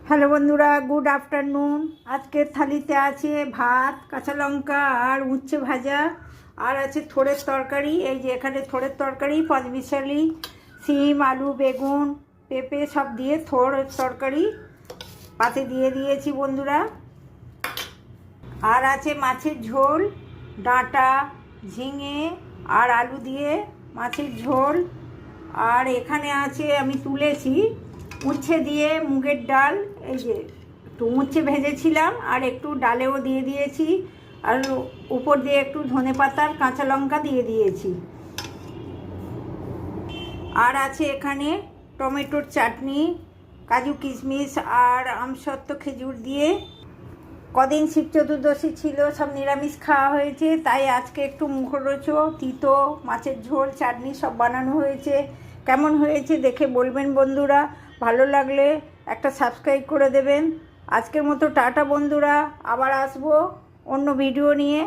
Hello বন্ধুরা, good afternoon. আজকের থালিতে আছে ভাত, কাঁচা লঙ্কা আর উচ্ছে ভাজা, আর আছে থোড়ের তরকারি। এই যে এখানে থোড়ের তরকারি, পাঁচমিশালি সিম, আলু, বেগুন, পেঁপে সব দিয়ে থোড়ের তরকারি পাতে দিয়ে দিয়েছি বন্ধুরা। আর আছে মাছের ঝোল, ডাঁটা, ঝিঙে আর আলু দিয়ে মাছের ঝোল। আর এখানে আছে, আমি তুলেছি উচ্ছে দিয়ে মুগের ডাল। এই যে একটু উচ্ছে ভেজেছিলাম আর একটু ডালেও দিয়ে দিয়েছি, আর উপর দিয়ে একটু ধনেপাতার কাঁচা লঙ্কা দিয়ে দিয়েছি। আর আছে এখানে টমেটোর চাটনি, কাজু কিশমিশ আর আমসত্ত্ব খেজুর দিয়ে। কদিন শিব চতুর্দশী ছিল, সব নিরামিষ খাওয়া হয়েছে, তাই আজকে একটু মুখরোচক তিতো মাছের ঝোল চাটনি সব বানানো হয়েছে। কেমন হয়েছে দেখে বলবেন বন্ধুরা। ভালো লাগলে একটা সাবস্ক্রাইব করে দেবেন। আজকের মতো টাটা বন্ধুরা, আবার আসবো অন্য ভিডিও নিয়ে।